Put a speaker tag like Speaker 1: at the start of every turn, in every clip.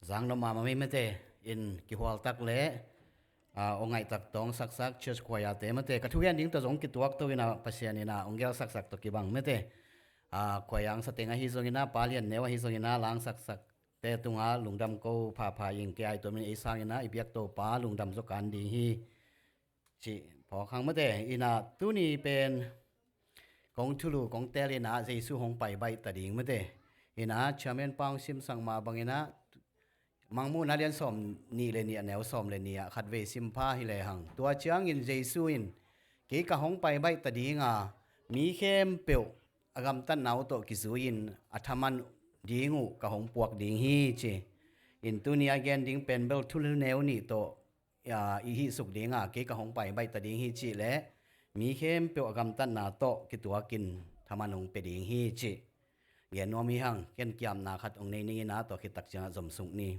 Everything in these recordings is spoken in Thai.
Speaker 1: Zang no mama mi mete in ki hwal tak le ongai tak tong sak church choir te mete ka thuyan ding to zong ki tuak to ina pasian ina ongel sak to ki bang mete choyang sa tenga hi zong ina palian newa hi zong ina lang sak te tunga lungdam ko pha ing ke ai to mi isang ina ibiak to pa lungdam zo kan ding hi chi pho khang mete ina tu ni pen kong thulu kong telina jesu hong pai bai ta ding mete ina chamen pang sim sang ma bangina mangmu na lian som ni le ni anel som le ni khat ve sim pha hi le hang tua chiang in jesu in ke ka hong pai bai ta dinga mi khem pe agam tan nau to ki zu in athaman dingu ka hong puak ding hi che in tu ni again ding pen bel thul neu ni to ya i hi suk dinga ke ka hong pai bai ta ding hi chi le mi khem pe agam tan na to ki tua kin thamanung pe ding hi chi gen no mi hang ken kiam na khat ong nei ni na to ki tak cha zom sung ni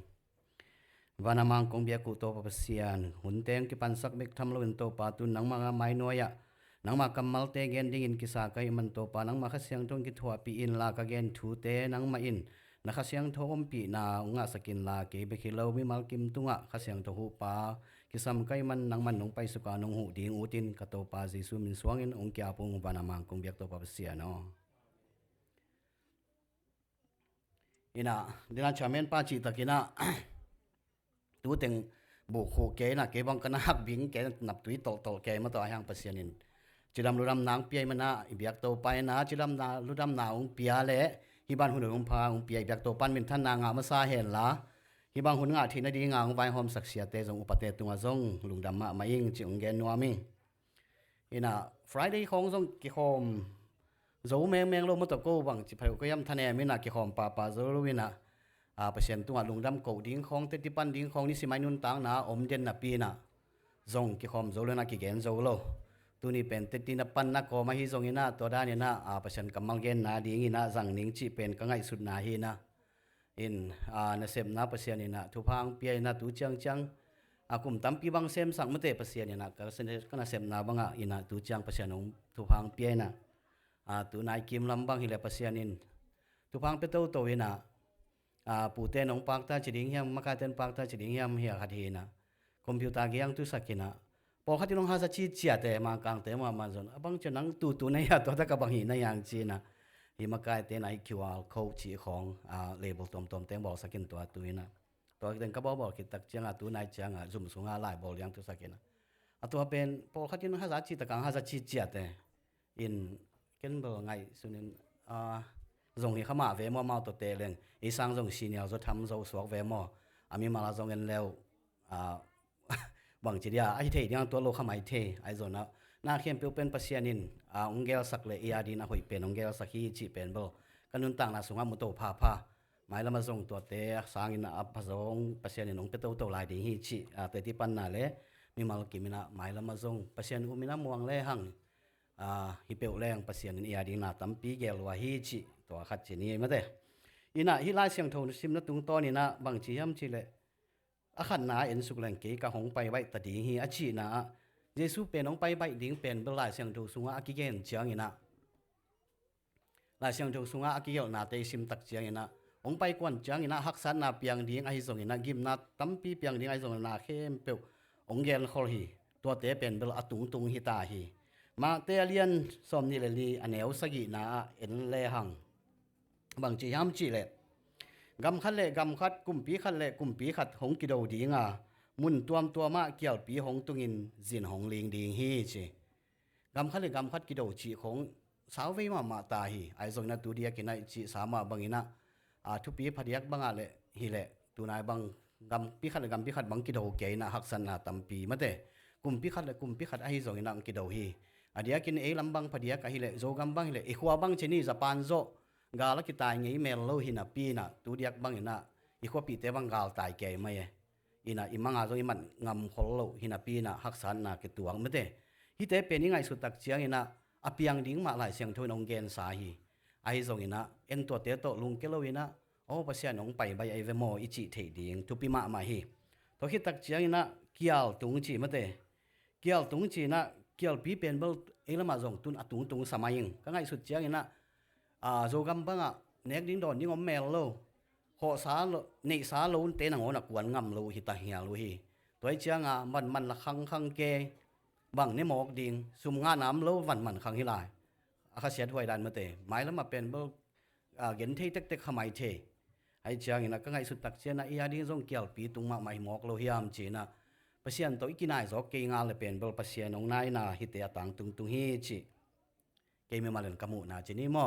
Speaker 1: vanamang kong bia ku to pasian hunteng ki pansak mek thamlo in to pa tu nang mga mai noya nang ma kamal te gen ding in kisa kai man to pa nang ma khasyang tong ki thua pi in la ka gen thu te nang ma in na khasyang thom pi na nga sakin la ke be khilo mi mal kim tunga khasyang to hu pa kisam kai man nang man nong pai suka nong hu ding utin ka to pa jesu min swang in ong kya pung vanamang kong bia to pa pasian no ina dina chamen pa chi takina tu teng bu khu ke na ke bang kana hak bing ke nap tui tol ke ma to hang pasianin chilam luram nang piai mana ibyak to pai na chilam na ludam na ung pia le hi ban hun ung pha ung pia ibyak to pan min than na nga ma sa hen la hi bang hun nga thi na di nga ung vai hom sak sia te jong upate tunga jong lungdam ma ing chi ung gen nuami ina friday khong jong ki khom zo meng lo mo to ko bang chi phai ko yam thane mi na ki khom pa zo lu wina pasien tunga lungdam ko ding khong te tipan ding khong ni simai nun tang na om den na pi na zong ki khom zo le na ki gen zo lo tu ni pen te tin na pan na ko ma hi zong ina to da ni na pasien kamal gen na ding ina jang ning chi pen ka ngai sut na hi na in na sem na pasien ina thu phang pi na tu chang akum tam pi bang sem sang mate pasien ina ka sen kana sem na banga ina tu chang pasien ong thu phang pi na tu nai kim lam bang hi le pasien in thu phang pe to ina pu te nong pak ta chiding hiam maka ten pak ta chiding hiam hi khat hi na computer gyang tu sakina po khati long ha sa chi chia te ma kang te ma zon abang chenang tu na ya to ta ka bang hi na yang chi na hi maka te nai qr code chi khong label tom teng bo sakin to tu ina to ten ka bo ki tak chang tu nai chang zum sunga lai bol yang tu sakina atu pen po khati long ha sa chi ta kang ha sa chi chia te in ken bo ngai sunin zong ni khama ve mo ma to te leng i sang zong senior zo tham zo swak ve mo ami mala zong en leo bang chi dia ai the yang to lo khamai the ai zo na khem pe pen pasianin ongel sak le ya din a hoi pen ongel sak hi chi pen bo kanun tang na sunga mu to pha mai lama zong to te sang in a phazong pasianin ong pe to lai ding hi chi te ti pan na le mi mal ki mina mai lama zong pasian u mina muang le hang hi pe leng pasian in ya din na tampi gel wa hi chi to khat chi ni ma te ina hi lai siang thon sim na tung to ni na bang chi yam chi le a khan na en suk leng ke ka hong pai bai ta ding hi a chi na jesu pe nong pai bai ding pen bel lai siang tho sunga a ki gen chiang ina lai siang tho sunga a ki yel na te sim tak chiang ina ong pai kwan chiang ina hak san na piang ding ai zong ina gim na tampi piang ding ai zong na khem pe ong gel khol hi to te pen bel atung hi ta hi ma te alian som ni le li aneu sagi na en le hang bang chi yam chi le gam khat le gam khat kum pi khat le kum pi khat hong ki do dinga mun tuam tua ma kyal pi hong tungin jin hong ling ding hi chi gam khat le gam khat ki do chi khong saw ve ma ta hi ai zong na tu dia ki nai chi sama bangina thu pi phadiak banga le hi le tu nai bang gam pi khat le gam pi khat bang ki do ke na hak san na tam pi ma te kum pi khat le kum pi khat ai zong ina ki do hi adia kin e lambang phadiak ka hi le zo gam bang hi le e khwa bang chini japan zo gala ki tai ngei mel lo hina pi na tu diak bang ina i kho pi te bang gal tai ke mai ina imanga zo iman ngam khol lo hina pi na hak san na ki tuang mate hi te pe ni ngai su tak chiang ina apiang ding ma lai siang thoi nong gen sa hi ai zong ina en to te to lung ke lo ina o pasia nong pai bai ai ve mo i chi thei ding tu pi ma hi to hi tak chiang ina kial tung chi mate kial tung chi na kial pi pen bel elama zong tun atung samaing ka ngai su chiang ina zo gam banga nek ding don ding om mel lo ขอสานี่สาโลนเตนังโอนักวนงำโลหิตาเหียโลหิตัวเจียงมันละคังเกบังนี่หมอกดิงซุมงาน้ำโลมันคังฮิลายอาคาเสียถวยดันมาเตหมายแล้วมาเป็นบ่เห็นที่เต็กๆขมายเทไอ้เจียงนะก็ไงสุดตักเจียนะอียาดิงส่งเกี่ยวปีตุงมาไม่หมอกโลหิามจีนะปัสยันตัวอีกินายสอกเกงาเลยเป็นบ่ปัสยันองนายนะฮิตเตตังตุงฮีจีเกมีมาเล่นกมูนะจีนี่หม้อ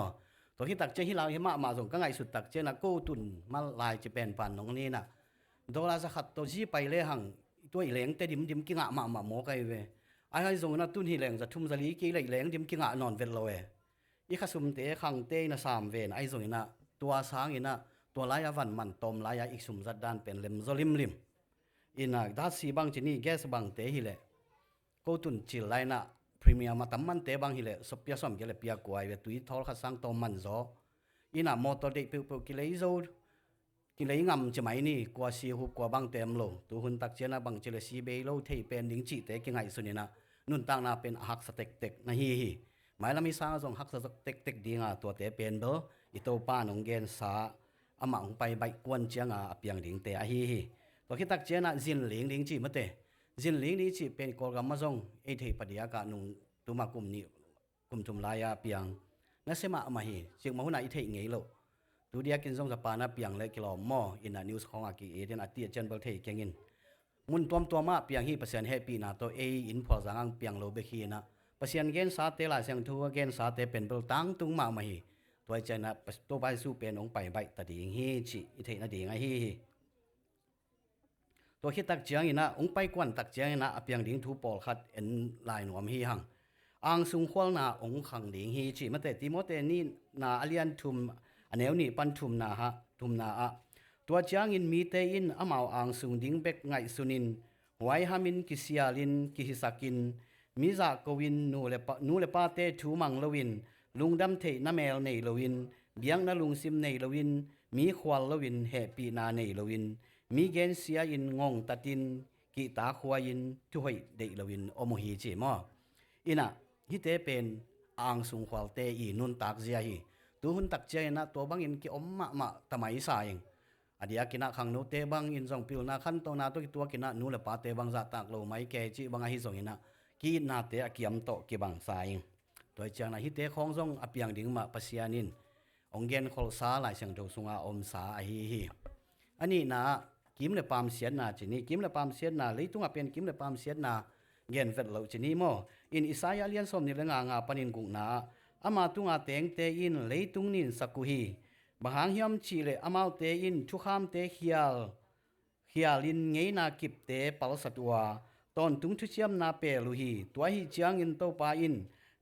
Speaker 1: ตัวที่ตักเจฮิลาหิมะมาส่งก็ไงสุดตักเจนะกูตุนมาลายจะเป็นปันน้องนี่นะโดราจะขัดตัวจีไปเลยหังตัวอีเหลงแต่ดิมกิงะมาหมอกไอเวไอ้ส่งนะตุนฮิเหลงจะทุ่มจะลีกี่เหลงดิมกิงะนอนเวลโลเออีข้าสุมเตะขังเตะนะ3เวนไอ้ส่งนะตัวสางอินะตัวลายวันมันตอมลายอีกสุมจัดด้านเป็นเล็มโซลิมอินะดัชสีบางจีนี่แกสบางเตะฮิเลกูตุนจิลไลนะพรีเมียร์มาตั้มมันเตะบางฮิเลสเปียสอมเกลเปียกวยเวตุยทอลข้าสังตอมมันโซอินะมอเตอร์เด็กเปียวกิเลโซกิเลงำจะไหมนี่กว่าซีหุบกว่าบางเต็มโลตัวหุ่นตักเจนะบางเจลซีเบโลเทเป็นลิงจิเตะกิไงสุนีนะนุ่นต่างนาเป็นหักสเต็กนะฮีหมายละมีสางส่งหักสเต็กดีงาตัวเตะเป็นเบออิโตป้านงเกนสาอามังไปใบกวนเจียงเปียงลิงเตะฮีตัวคิดตักเจนะจินลิงจิมาเตะจินลิงนี้จิเป็นกอลกัมมาส่งเอเทปเดียกานุงตุมากุมนี้กุมทุมลายเปียงนั่นเสมามาฮีจึงมาหุ่นอิเทเงยโลตัวเดียกินส่งสปานะเปียงเลยกิโลมออินานิวส์ของอากีเอเดนอาทิตย์จันเบลเทเกงินมุนตัวมาเปียงฮีเปอร์เซ็นต์แฮปปี้นะตัวเออินพอสังเปียงโลเบคีนะเปอร์เซ็นต์เกนสาเตลาเสียงทัวเกนสาเตเป็นเบลตังตุงมาฮีตัวใจนะตัวใบสู้เป็นองไปใบตัดดิงฮีจิอิเทนะดิงไอฮีตัวคิดตักเจียงอินะองไปกวนตักเจียงอินะเปียงดิงทูปอลคัดเอ็นลายหนวมฮีหังอังสุงควลนาองขังดิงฮีจิมาเตติโมเตนี่นาอเลียนทุมอันเนวนี่ปันทุมนาฮะทุมนาอะตัวจางอินมีเตอินอามาวอังสุงดิงเบกไงสุนินไว้ฮามินกิเซียลินกิฮิสักินมิซากวินนูเลปาเตทูมังลวินลุงดำเทนาเมลเนลวินเบียงนาลุงซิมเนลวินมีควาลลวินเฮปีนาเนลวินมีเกนเซียอินงงตัดินกิตาควายินทุยเดลวินอโมฮีจิมออินะฮิเตเป็นอังสุงควาลเตอีนุนตักเซียฮีตัวหุ่นตักเจนะตัวบางอินกิอมมาทำไมสายอดียกินะขังโนเตบางอินส่งพิวนาขันตัวนาตัวกินะนูเลปาเตบางจัตตักโลไม่แก่จีบางอาฮิส่งอินะกีนาเตอกิยมโตกิบางสายตัวเจ้านะฮิเตของส่งอเปียงดิ่งมาปัสยานินองเกนขอลสาหลายเสียงดูสุงาอมสาอฮีอันนี้นะกิมเลปามเสียนาจีนี่กิมเลปามเสียนาเลยตุงอเป็นกิมเลปามเสียนาเกนเฟดโลจีนี่โมอินอิสายาเลียนสมนี่เลงางาปนินกุงนาอามาตุงอาเตงเตอินเลยตุงนินสักุฮีบางหางยามชีเลอามาเตอินทุกขามเตเฮียลินเงยนากิบเตปัลสัตวาตอนตุงทุเชียมนาเปลุฮีตัวฮีเจียงอินโตปาอิน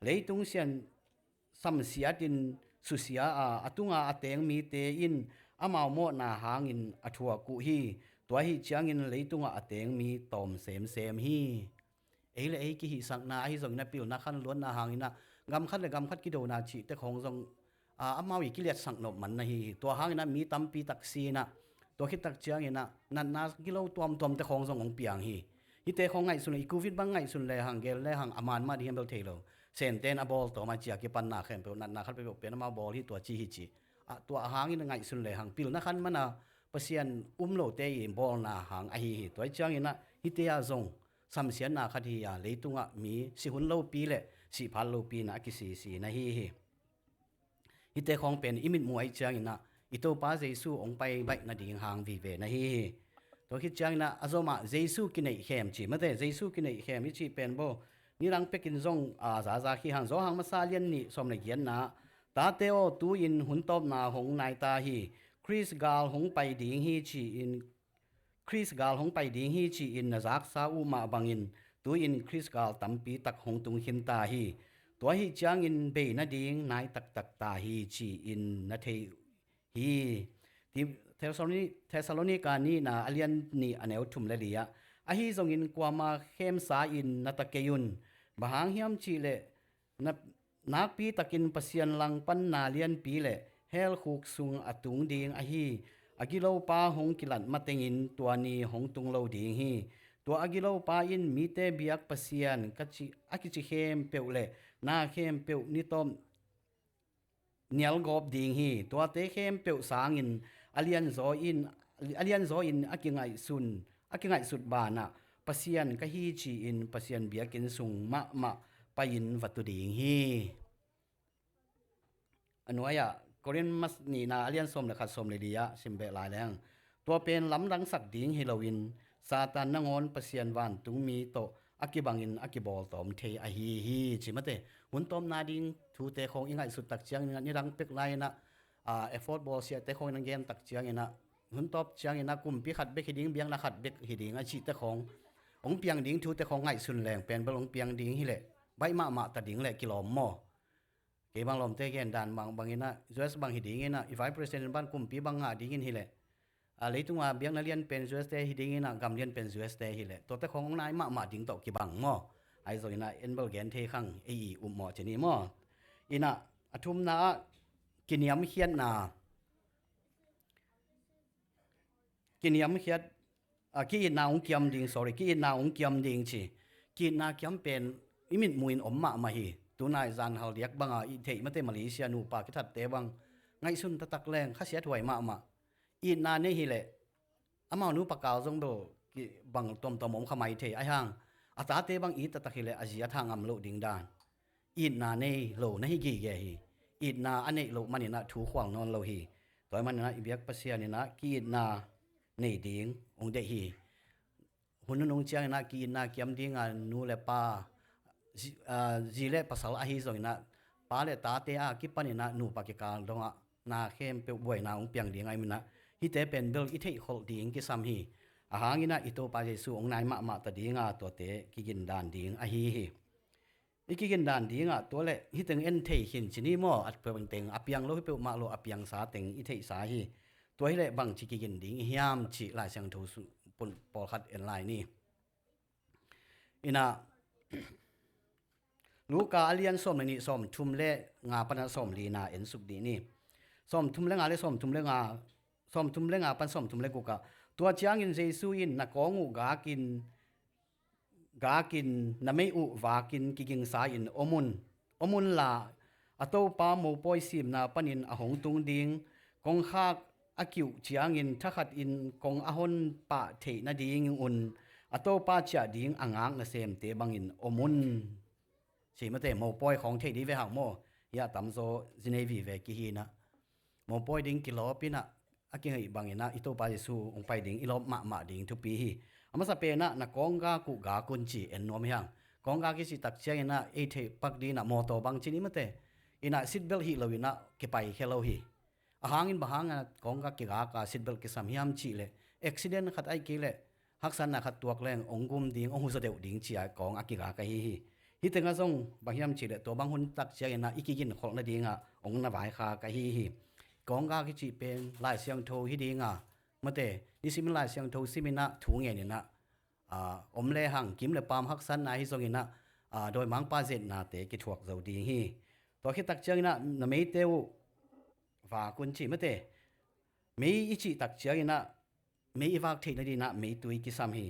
Speaker 1: เลยตุงเซียนสัมเสียดินสุเสียอาตุงอาเตงมีเตอินอามาโมนาหางอินอทัวกุฮีตัวฮีเจียงอินเลยตุงอาเตงมีตอมเสมฮีเอเลกิฮิสังนาฮิส่งนาปิวนาขันล้วนนาหางอินะกำคัดเลยกำคัดกิโดนาจิแต่ของทรงอามาวิกิเลสสังนบมันนะฮีตัวหางนะมีตัมปีตักซีนะตัวคิดตักเจียงนะนันนากิโลตัวมแต่ของทรงของเปียงฮีฮิเตของไงสุนัยกูวิดบางไงสุนเลยหางเกลเลยหางอามันมาดีเฮมเบลเทโลเซนเตนอบอลตัวมาเจียกิปันนาเข้มเปนันนาขัดไปเป็นมาบอลที่ตัวจีฮิจิตัวหางนี่ไงสุนเลยหางปิลนักขันมันนะเปอร์เซ็นต์โลเตยบอลนาหางไอฮีตัวเจียงนะฮิเตอาซงสัมเสียนาคดียาเลยตุงมีสิหุนโลปีเล่สิพันโลปีนะกิสีนะฮีฮิเตของเป็นอิมิตมวยเจียงนะอิโตปาเจซูองไปใบนาดิ่งหางวีเวนะฮีตัวคิดเจียงนะอาโซมาเจซูกินไอเข้มจีมาแต่เจซูกินไอเข้มมิจีเป็นโบนี่รังเป็กินซงซาขี้หางโซหางมาซาเลียนนี่สมในเกียนนะตาเตโอตูอินหุนตบนาหงนายตาฮีคริสกาลหงไปดิ่งฮีจีอินคริสกาลหงไปดิ่งฮีจีอินนะจักซาอุมาบังอินตัวอินคริสกาลตัมปีตักหงตุงหินตาฮีตัวฮีจางอินเบนาดิ่งนายตักตาฮีจีอินนาเทฮีที่เทสโลนิกานี่นะอเลียนนี่อันเอวทุมเลลียอาฮีทรงอินกว่ามาเข้มสาอินนาตะเกยุนบางหางเฮียมจีเลนักปีตะกินปัสยันลังปันนาเลียนปีเลเฮลคุกซุงอตุงดิ่งอาฮีอากิโลปาหงกิลันมาเตงินตัวนี้หงตุงโลดิ่งฮีตัวอากิโลปาอินมีเตเบียกปัสยันกัจอากิจิเข้มเปียวเลนาเข้มเปียวนิตอมเนียลกอบดิ่งฮีตัวเตเข้มเปียวสางอิน alian zo in akingai sut bana pasian ka hi chi in pasian biakin sung ma pain watuding hi anuaya korean mas ni na alian som le khat som le dia simbe la leng to pen lam dang sak ding hilowin satan nangon pasian wan tungmi to akibangin akibol tom the a hi chimate hun tom na ding thu te khong ingai sut tak chiang ni dang pek lai na effort ball sia te khong nang game tak chiang ina hun top chiang ina kum pi khat be khiding biang na khat be hiding a chi te khong ong piang ding thu te khong ngai sun leng pen bal ong piang ding hi le bai ma ta ding le kilom mo ke bang lom te gen dan bang ina us bang hiding ina if I president ban kum pi bang nga ding in hi le leitunga biang na lian pen us te hiding ina gam lian pen us te hi le to te khong nai ma ding to ki bang mo ai zo ina en bal gen the khang ei mo cheni mo ina athum na kiniam khian na ki na ong kiam ding sorry ki na ong kiam ding chi ki na kiam pen imin muin omma ma hi tunai zan hal diak banga I thei mate Malaysia nu pa ki that te bang ngai sun ta tak leng kha sia thwai ma I na ne hi le amao nu pa kaw jong do ki bang tom om khamai thei ai hang ata te bang I ta tak hi le azia thang am lo ding dan I na ne lo na hi gi ge hi I na ane lo mani na thu khwang non lo hi toy man na ibiak pasia ni na ki na nei ding ong de hi hun nong chiang na ki na kiam ding a nu le pa ji le pasal a hi zoi na pa le ta te a ki pani na nu pa ki ka donga na khem pe boi na ong piang ding ai mina hi te pen bel I thei khol ding ki sam hi a hangina ito pa jesu ong nai ma ta dinga to te ki gin dan ding a hi ikigin dan dinga to le hi teng en thei hin chini mo at pe bang teng apiang lo pe ma lo apiang sa teng I thei sa hi to hi le bang chi ki gin ding hiam chi la sang tho su pon pol khat en lai ni ina luka alian som ni som thum le nga pana som li na en suk di ni som thum le nga le som thum le nga pan som thum le ku ka to chiang in jesu in na kongu ga kin na mei u wa kin kiging sa in omun la ato pa mo poi sim na panin a hong tung ding kong khak akiu chiang in thakhat in kong ahon pa the na ding un ato pa cha ding angang na sem te bangin omun simate mo poi khong the di ve hang mo ya tamzo jinevi ve ki hi na mo poi ding kilo pina akingai bangina ito pa jesu ong pai ding ilop ma ding thu pi hi amasa pe na konga ku ga kun chi en nom hyang konga ki si tak chiang ina e the pak di na moto bang chini mate ina seat belt hi lowina ke pai hello hi ahangin bahang na konga ki ga ka seat belt ki samhiam chi le accident khat ai ki le haksan na khat tuak leng ongum ding ong hu sa deu ding chi a kong akiga ka hi tenga song bahiam chi le to bang hun tak chiang ina ikigin khol na dinga ong na vai kha ka hi konga ki chi pen lai siang tho hi dinga mate ni sim lai siang tho simina thu nge ni na om le hang kim le pam hak san na hi zong ina doi mang pa jet na te ki thuak zo ding hi to khi tak chiang ina na mei teu wa kun chi mate mei ichi tak chiang ina mei iwak the na di na mei tui ki sam hi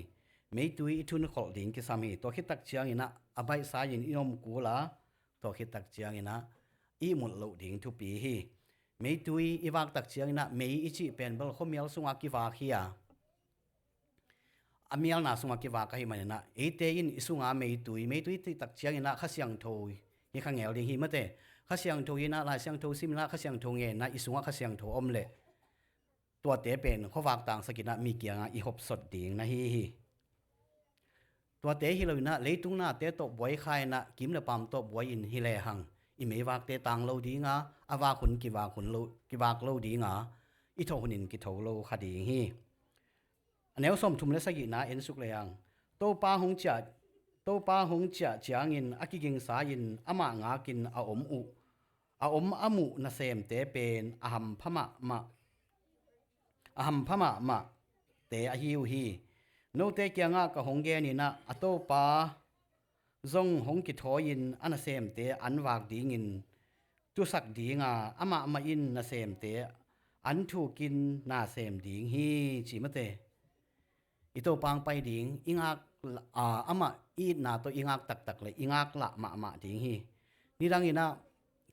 Speaker 1: mei tui thun khol ding ki sam hi to khi tak chiang ina abai sa yin inom kula to khi tak chiang ina I mul lo ding thu pi hi mei tui iwak tak chiang ina mei ichi pen bal khomial sunga ki wa khia amial na sunga ki wa ka hi manina ete in isunga mei tui ti tak chiang ina khasyang thoi hi khangel ding hi mate khasyang thoi ina la syang tho simna khasyang tho nge na isunga khasyang tho omle to te pen khowak tang sakina mi kianga I hop sot ding na hi to te hi loina leitung na te to boi khai na kim le pam to boi in hi le hang I mei wak te tang lo dinga awa khun ki wa khun lo ki wak lo dinga I tho hunin ki tho lo khadi hi aneu som thum le sagi na en suk le yang to pa hong cha chiang in akiging sa in ama nga kin a om amu na sem te pen aham phama ma te a hiu hi no te kyanga ka hongge ni na ato pa zong hong ki thoin ana sem te anwak ding in tu sak dinga ama in na sem te an thu kin na sem ding hi chi mate ito pang pai ding ingak ama I na to ingak tak le ingak la ma ding hi ni dang ina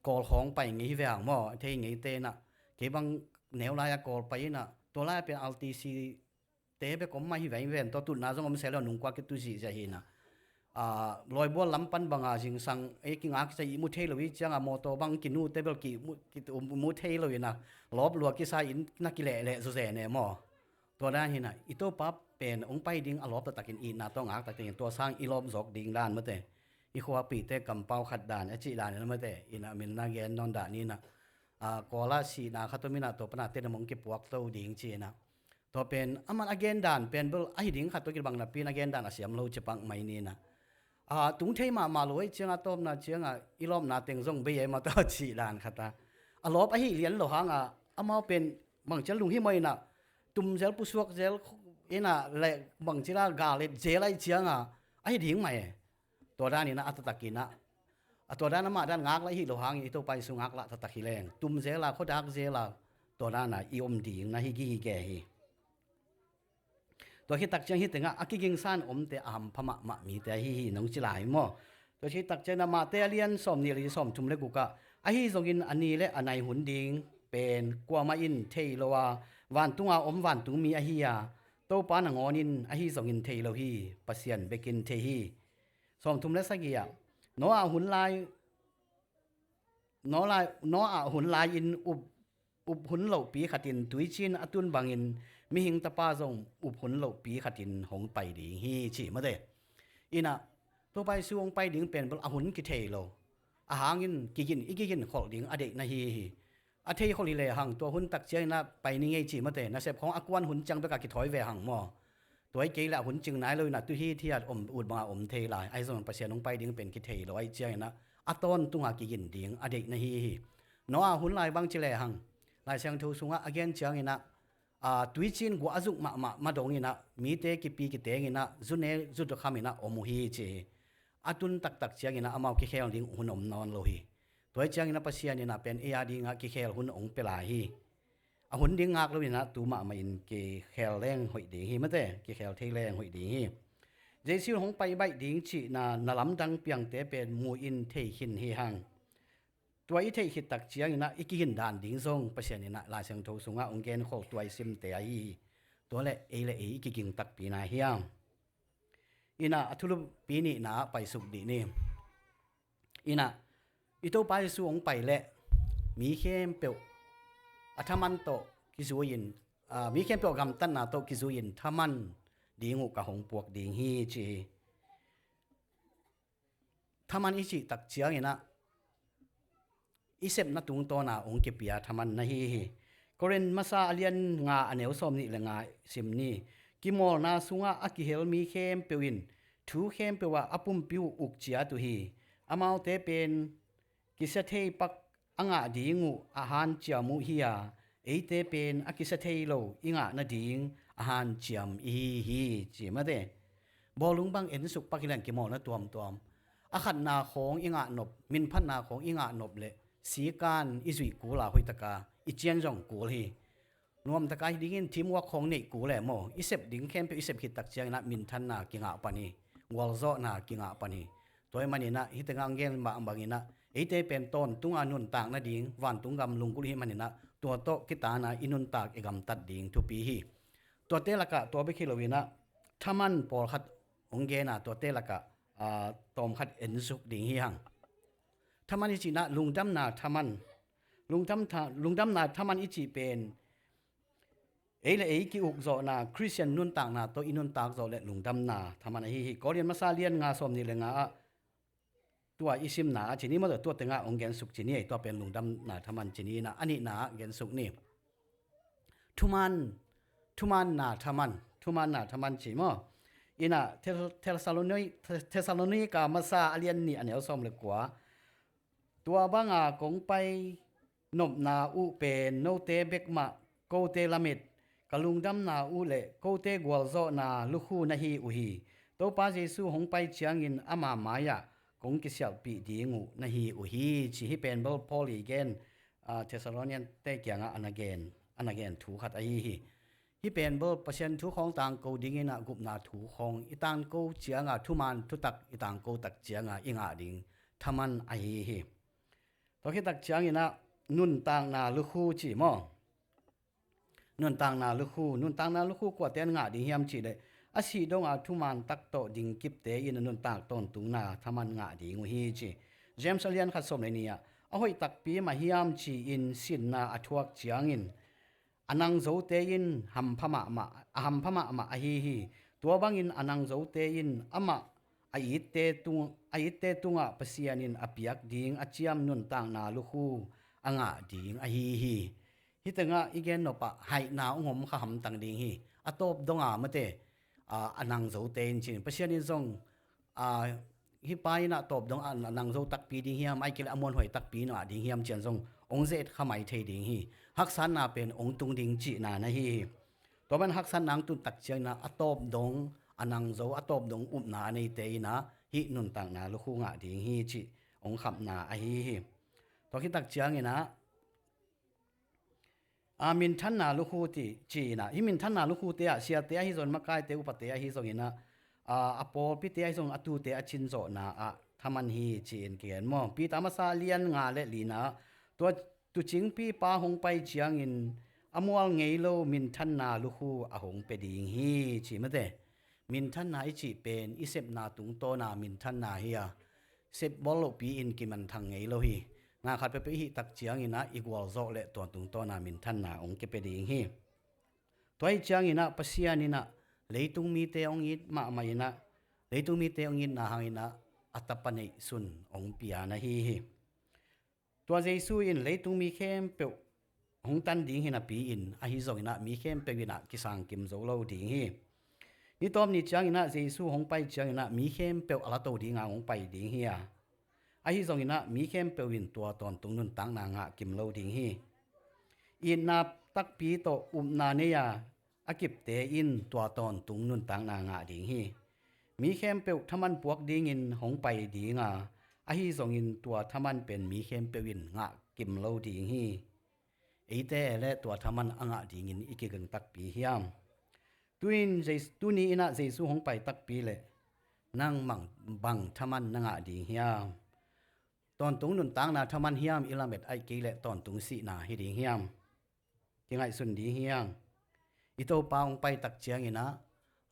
Speaker 1: kol hong pai ngi ve ang mo the ngi te na ke bang แนวลายกอลไปน่ะตัวลายเป็น LTC เตะไปก็ไม่หิเวนตัวตุนาจงอมเสลนุงกว่ากิตุสิจะเห็นน่ะลอยบัวลำปันบางจิงสังกิงอักใส่มุเทลวิจังมอโตบังกินูเตเบลกิมุเทลวินะลบลัวกิสาอินนักกิเลเลสุเสเนมอตัวด้านเห็นน่ะอิโตปั๊บเป็นองไปดิ่งอลบตะกินอีนาต้องอักตะกินตัวสร้างอีลบจอกดิ่งด้านมะเตอีขวาปีเตกำเป้าขัดด่านจิด่านนั่นมะเตอินะมินนาเกนนอนด่านนี้นะกอลาสีนาขัตมินาตัวปนาเตนมงกิปวกเต้าดิ่งจีนะตัวเป็นมันอเกนด่านเป็นเบลไอดิ่งขัดตัวกิบังนะปีนอเกนด่านอาเซียมโลจะปังไม่นี่นะตุงเทมาลอยเจียงต้มนะเจียงอีลอมนาเต็งซงเบยมาตัวจีด่านขัดตาลบไอเลียนโลหังมาเป็นบางเจลุงที่ไม่นะตุ่มเจลปุสวกเจลเอ็นะเละบางเจลกาเลเจลไอเจียงไอดิ่งไม่ตัวด้านนี้นะอัตตะกินะตัวด้านนั้นมาด้านงักและฮิโลหังอีตัวไปสุงักละตะกิแรงตุ่มเจลาโคดักเจลาตัวด้านน่ะอีอมดิ่งนะฮิกิฮิแกฮิตัวที่ตักเจียงฮิตงะอากิกิงซานอมเตอามพมะมะมีแต่ฮิน้องจิหลายมอตัวที่ตักเจียงมาเตเลียนสอมนี่หรือสอมทุมเลกุกะไอฮิจงินอันนี้และอันไหนหุ่นดิ่งเป็นกว่ามาอินเทโลวาวันตุงอมวันตุงมีอหิยาโตปานงอนินอหิจงินเทโลฮีปัสยันเบกินเทฮีสอมทุมและสักยาโนอาหุ่นลายโนอาหุ่นลายอินอุบหุ่นเหล่าปีขัดินตุยชินอตุนบางอินมีหิงตะปาส่งอุบหุ่นเหล่าปีขัดินหงไปดิฮีฉีมาเดอินะตัวไปสูงไปดิ่งเป็นอาหุ่นกิเทโลอาหางินกินอีกินขอดิ่งอเด็กนาฮีอาเทยคนลีเลยหังตัวหุ่นตักเจนะไปนี่ไงฉีมาเตนะเสพของอากวนหุ่นจังไปกับกิถอยเวหังมอตัวไอ้เกลี่ยหุ่นจึงไหนเลยนะตุฮีที่อุดมาเทลายไอ้ส่วนประเสริฐลงไปดิ่งเป็นกิเทโลไอ้เจนะอาต้นตุงหากินดิ่งอเด็กนาฮีน้อหุ่นลายบางจิเลหังลายเชียงทูสุงะอเกนเจียงอินะตุยจินกัวจุกมาดงอินะมีเตกิปีกิเตงอินะจุนเนจุดคำอินะอมุฮีเจอาตุนตักเจียงอินะอามาวกิเคลดิ่งหุ่นอมนอนโลฮีตัวเจียงอินะปัสยานินะเป็นดิ่งกิเคลหุ่นองเปลาฮีหุ่นดิ่งงักโลอินะตูมาอินกิเคลแรงหอยดิ่งฮีมาเตกิเคลเทแรงหอยดิ่งฮีเจสิลหงไปใบดิ่งจีนาลำดังเปียงเตเป็นมูอินเทหินฮีหังตัวอีเทหิตักเจียงนะอีกินด่านดิ่งทรงประเสริฐนะลายเสียงโทสุงะองเกนโคตัวซิมเตยตัวเละอีกิงตักปีนาเฮียงอินะทุลุปีนี้นะไปสุกดีนี่อินะอีตัวไปสูงไปเละมีเข้มเปียวอัฐมันโตกิสุยินมีเข้มเปียวกำตันนาโตกิสุยินทมันดิ่งหุกะหงปวกดิ่งฮีจีทมันอีจิตักเจียงนะอิเซบนัตุงโตนาองค์เก็บยาทำมันนะฮีก็เรนมาซาเลียนงาอันเอวสมนี่ละงาซิมนี่กิมอลนาสุงาอากิเฮลมีเข้มเปียวอินทูเข้มเปียวว่าอปุ่มปิวอุกเจียตุฮีอามาเตเป็นกิเสเทปักอ่างดิ่งอาหารเจียมุฮียาเอเตเป็นอากิเสเทโลอิงานาดิ่งอาหารเจียมฮีจีมาเดบอลุงบังเอ็นสุกปักกิลันกิมอลนะตัวมอาขัดนาของอิงานบมินพันนาของอิงานบเลสีการอิจุยกูลาหุยตะกาอิเจียนจงกูลีรวมตะกาดิ่งทีมว่าของนี่กูแหละโมอิเซบดิ่งเข้มไปอิเซบหิตักเจียงนะมินทันนากิงาปานีวอลโซนากิงาปานีตัวมันนี่นะฮิตงังเกนมาอังบังนี่นะเอเตเป็นต้นตุงอานุนตากนะดิ่งวันตุงกำลุงกุลีมันนี่นะตัวโตกิตานะอินุนตากเอกำตัดดิ่งทุปีฮีตัวเตละกะตัวไปคิโลวินะถ้ามันปอลขัดองเกนะตัวเตละกะตอมขัดเอ็นสุกดิ่งฮีหังทามันอิจินะลุงดำนาทามันลุงดำนาทามันอิจิเป็นกิอุกโซนาคริสเตียนนุนต่างนาโตอินุนตากโซและลุงดำนาทามันฮีก็เรียนมาซาเลียนงาสมนี่เลยงาตัวอิซิมนาจีนี้มาตัวตึงองเกนสุกจีนี้ตัวเป็นลุงดำนาทามันจีนี้นะอันนี้นาเกนสุกนี่ทุมันนาทามันจีมั้งอินะเทสซาโลนีกามาซาเลียนนี่อันเอลซอมเลยกว่าตัวบางกงไปนบนาอุเป็นโนเตเบกมาโกเตลามิดกลุงดำนาอุเลโกเตกวลโซนาลุคูนาฮีอุฮีตัวป้าเจสูหงไปเชียงอินอามามายากงกิเสียปีดีงูนาฮีอุฮีชีฮิเป็นบอลพอลีเกนเทสโลเนียนเตเกียงอันเกนถูขัดไอฮีฮิเป็นบอลเปอร์เซ็นต์ทุกของต่างกูดิ้งนะกุบนาถูของอีต่างกูเชียงทุมันทุตักอีต่างกูตักเชียงอิงดิ้งทำมันไอฮีตัวที่ตักเชียงนะนุ่นต่างนาลุคูจีมอ นุนต่างนาลุคูนุนต่างนาลุคูกว่าเตนงาดิเฮียมจิเลยอาศิดงอาทุมันตักโตดิงกิบเตอินนุนต่างต้นตุงนาทมันงาดิงฮีจิเจมส์เลียนขัดสมในนี้เอาหอยตักปีมาเฮียมจีอินสินนาอทวกเจียงอินอนังโจเตอินหัมพมะมาหัมพมะมาอฮีฮีตัวบังอินอนังโจเตอินอามาอายิเตตุงะปะเสียนินอเปียกดิงอเจียมนุนต่างนาลุคูอ่างะดิงอฮีฮีฮิตงะอีเกนนปะไห้นาองหมขหำตังดิงฮีอตบดงามะเตอนังโจเตนจินปะเสียนินซงฮิปายนะตบดงนังโจตักปีดิงเฮียมไอเกลอมวนหอยตักปีนะดิงเฮียมเจียนซงองเซตขมัยเทดิงฮีฮักสันนาเป็นองตุงดิงจินานะฮีตัวมันฮักสันนางตุนตักเจียงนะอตบดงอนังโจอตบดงอุบนาในเตยนะฮินุนต่างนาลุคูงะดิงฮีจิองขับนาอฮีตัวคิดตักเจียงนะอามินทันนาลุคูติจีนะฮิมินทันนาลุคูเตะเสียเตะฮิซอนมะกายเตอุปเตะฮิซงนะอปอปิเตะฮิซงอตูเตะชินโซนะทามันฮีจีนเกียนมอปีตามาซาเลียนงาเลลีนะตัวตุจิงปีปาหงไปเจียงอินอมัวเงยโลมินทันนาลุคูอหงเปดิงฮีจีมะเตมินทันนาอิจิเป็นอิเซบนาตุงโตนามินทันนาเฮียเซบบอลโลปีอินกิมันทังเงยโลฮีงาขัดไปหิตักเจียงอินะอีกวอลโซเลตัวตุงโตนามินทันนาองเกเปดิงฮีตัวไอเจียงอินะปัสยานินะเลยตุงมีเตองอิดมามาอินะเลยตุงมีเตองอิดนาหังอินะอัตปนิสุนองปียานะฮีตัวเจสุอินเลยตุงมีเข้มเปียวหงตันดิงฮินะปีอินอหิโซอินะมีเข้มเปียวอินะกิสังกิมโซโลดิงฮีนี่ตอมนี่เจียงอินะเจสุหงไปเจียงอินะมีเข้มเปียวอลาโตดิงาหงไปดิงฮีอาฮิซงอินะมีเข้มเปวินตัวตอนตุงนุนตังนางะกิมโลดิงฮีอินนาตักปีโตอุมนาเนียอากิบเตอินตัวตอนตุงนุนตังนางะดิงฮีมีเข้มเปวทมันปวกดิงินหงไปดิงาอาฮิซงอินตัวทมันเป็นมีเข้มเปวินงะกิมโลดิงฮีไอเตและตัวทมันอ่างะดิงินอีกิกังตักปีเฮียมตุนี้อินะเจสุหงไปตักปีเลนั่งมังบังทมันนางะดิงเฮียมตอนตุงนุนตังนาทมันเฮียมอิลาเมตไอเกเลตอนตุงสีนาฮิดิงเฮียมกิงไอสุนดีเฮียงอิโตปาองไปตักเจียงอินะ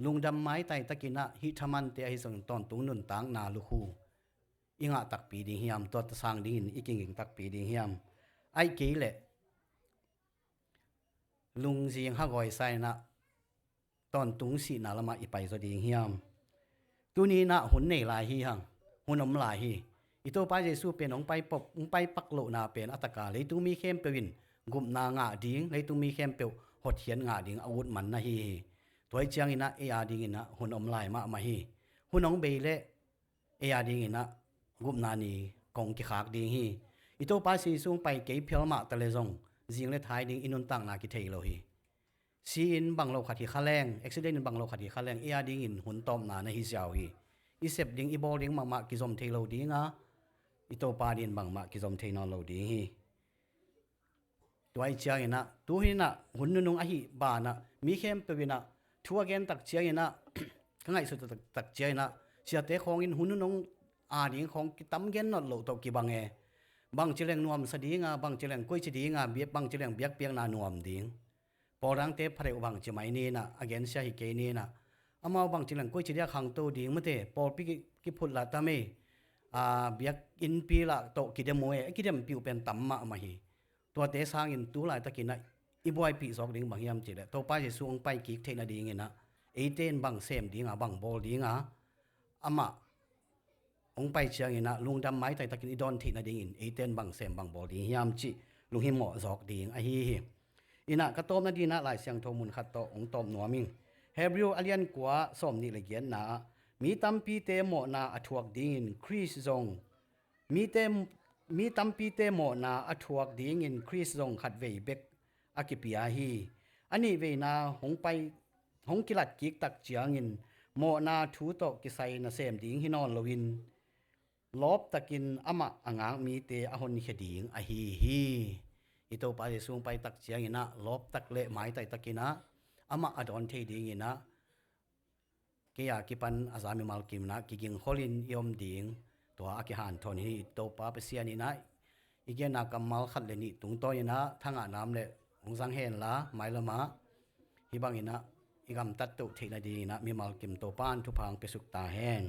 Speaker 1: ลุงดำไม้ไตตะกินะฮิทมันเตไอส่งตอนตุงนุนตังนาลุคูอิงะตักปีดิงเฮียมตัวตะสางดิงอิกิงตักปีดิงเฮียมไอเกเลลุงจีงฮักอยไซนะตอนตุงสีนาละมาอิไปสดิงเฮียมตัวนี้นะหุ่นเนลายฮีหังหุ่นอมลายฮีอิโตปาเจสูเป็นองไปปบองไปปักโลนาเป็นอัตกาเลยตุมีเข้มเปวินกุมนางะดิงเลยตุมีเข้มเปวหดเหียนงะดิงอาวุธมันนะฮีตัวเจียงอินะเออาดิงอินะหุ่นอมลายมาฮีหุ่นองเบเลเออาดิงอินะกุมนานีกงกิขากดิงฮีอิโตปาเจสูไปเกยเพียวมาตะเลซงจิงเลท้ายดิงอินุนตังนากิเทโลฮีซีอินบังโลขัดที่ขาแรงเอ็กซิเดนบังโลขัดที่ขาแรงเออาดิงอินหุ่นตอมนานะฮิเซียวฮีอิเซบดิงอีโบดิงมากิซอมเทโลดิงาอิโตปาดินบังมากิซอมเทนอลโลดีฮีตัวไอเจียงนะตัวหินะหุ่นนุ่งอหิบานะมีเข้มเปวินะทัวเกนตักเจียงนะข้างไงสุดตักเจียงนะเสียเตะของอินหุ่นนุ่งอาดิงของกิตำเกนนอลโลตกิบังเอบางเจริญนวมสดีงาบางเจริญกุ้ยสดีงาเบียบางเจริญเบียกเปียงนานวมดิงพอรังเตะพระเอกบางเจไม่นี่นะอเกนเสียหิเกนี่นะอามาบางเจริญกุ้ยสดีขังโตดิงเมื่อเตะพอพิกิพุทธละตาเมเบียกอินปีละโตกิเดมวยกิเดมปิวเป็นตัมมามาฮีตัวเตสางอินตัวลายตะกินะอีบอยปีสอกดิงบางยามจิเลตัวป้าจะสูงไปกิกเทนดิงนะเอเตนบางเซมดิงบางบอลดิงอามาองไปเชียงนะลุงดำไม้ไตตะกินอีดอนเทนดิงเอเตนบางเซมบางบอลดิงยามจิลุงหิมหมอสอกดิงฮีอินะกระต้มนาดีนะหลายเสียงโทมุนขัดโตองตอมหนัวมิงเฮบริวอเลียนกัวสมนิเลเกียนนะมีตัมปีเตโมนาอทวกดิงคริสซงมีตัมปีเตโมนาอทวกดิงคริสซงขัดเวเบกอากิปิอาฮีอันนี้เวนาหงไปหงกิลัดกิกตักเจียงโมนาทูโตกิไซนาเซมดิงฮินอนลวินลบตะกินอมะอ่างมีเตอหนนิเขดิงอฮีฮีอิโตปาเจสูงไปตักเจียงนะลบตักเละไม้ไตตะกินะอมะอดอนเทดิงนะเกียกิปันอาซามิมัลกิมนะกิกิงฮอลินยอมดิงตัวอากิฮันทอนี่ตัวป้าเปเซียนี่นะอีกนักกัมมัลขัดเลนี่ตุงโตยนะทั้งอาน้ำเลงสังเฮนละไม่ละมา hi bangina igam tat tu thina di na mi mal kim to pan thu phang pe suk ta hen